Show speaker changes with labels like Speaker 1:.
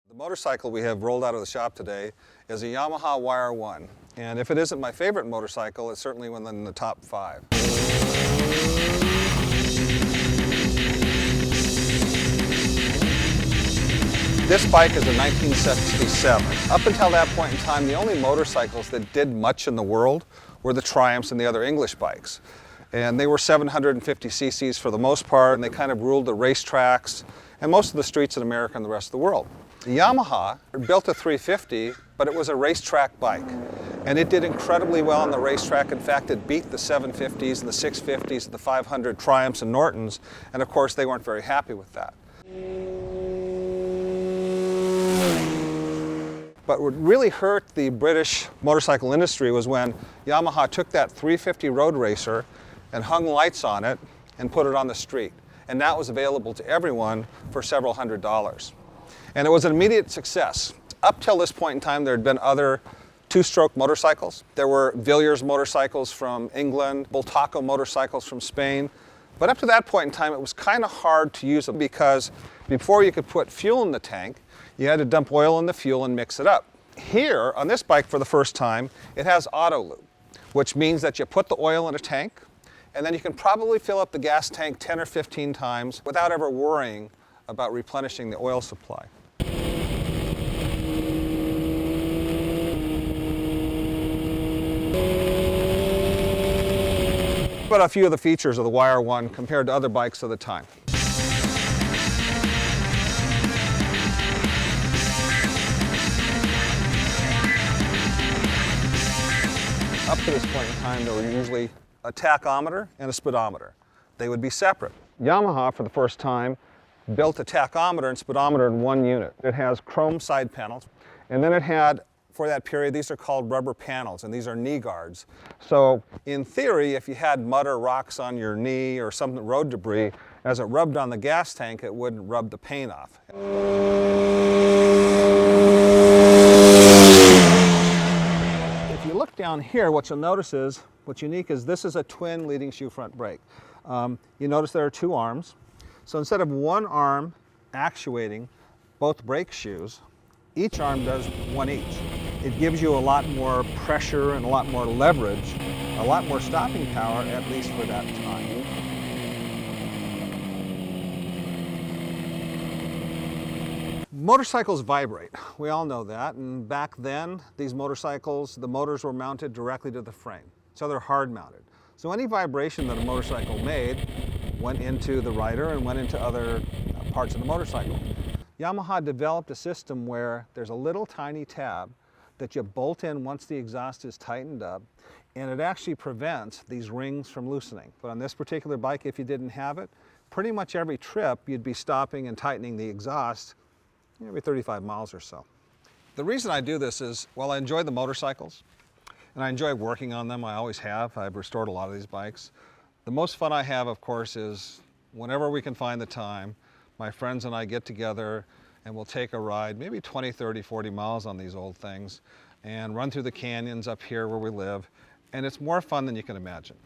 Speaker 1: The motorcycle we have rolled out of the shop today is a Yamaha YR1, and if it isn't my favorite motorcycle, it's certainly one in the top 5. This bike is a 1967. Up until that point in time, the only motorcycles that did much in the world were the Triumphs and the other English bikes. And they were 750 cc's for the most part, and they kind of ruled the racetracks and most of the streets in America and the rest of the world. The Yamaha built a 350, but it was a racetrack bike. And it did incredibly well on the racetrack. In fact, it beat the 750s and the 650s and the 500 Triumphs and Nortons, and of course they weren't very happy with that. But what really hurt the British motorcycle industry was when Yamaha took that 350 road racer and hung lights on it and put it on the street. And that was available to everyone for several $100s. And it was an immediate success. Up till this point in time, there had been other two-stroke motorcycles. There were Villiers motorcycles from England, Bultaco motorcycles from Spain. But up to that point in time, it was kind of hard to use them because before you could put fuel in the tank, you had to dump oil in the fuel and mix it up. Here, on this bike for the first time, it has auto loop, which means that you put the oil in a tank, and then you can probably fill up the gas tank 10 or 15 times without ever worrying about replenishing the oil supply. But a few of the features of the YR1 compared to other bikes of the time. Up to this point in time, there were usually a tachometer and a speedometer. They would be separate. Yamaha, for the first time, built a tachometer and speedometer in one unit. It has chrome side panels, and then it had, for that period, these are called rubber panels, and these are knee guards. So, in theory, if you had mud or rocks on your knee or some road debris, as it rubbed on the gas tank, it wouldn't rub the paint off. If you look down here, what you'll notice is, what's unique is this is a twin leading shoe front brake. You notice there are two arms. So instead of one arm actuating both brake shoes, each arm does one each. It gives you a lot more pressure and a lot more leverage, a lot more stopping power, at least for that time. Motorcycles vibrate. We all know that, and back then, these motorcycles, the motors were mounted directly to the frame, so they're hard mounted. So any vibration that a motorcycle made went into the rider and went into other parts of the motorcycle. Yamaha developed a system where there's a little tiny tab that you bolt in once the exhaust is tightened up, and it actually prevents these rings from loosening. But on this particular bike, if you didn't have it, pretty much every trip you'd be stopping and tightening the exhaust every 35 miles or so. The reason I do this is, while I enjoy the motorcycles, and I enjoy working on them, I always have. I've restored a lot of these bikes. The most fun I have, of course, is whenever we can find the time, my friends and I get together and we'll take a ride, maybe 20, 30, 40 miles on these old things, and run through the canyons up here where we live, and it's more fun than you can imagine.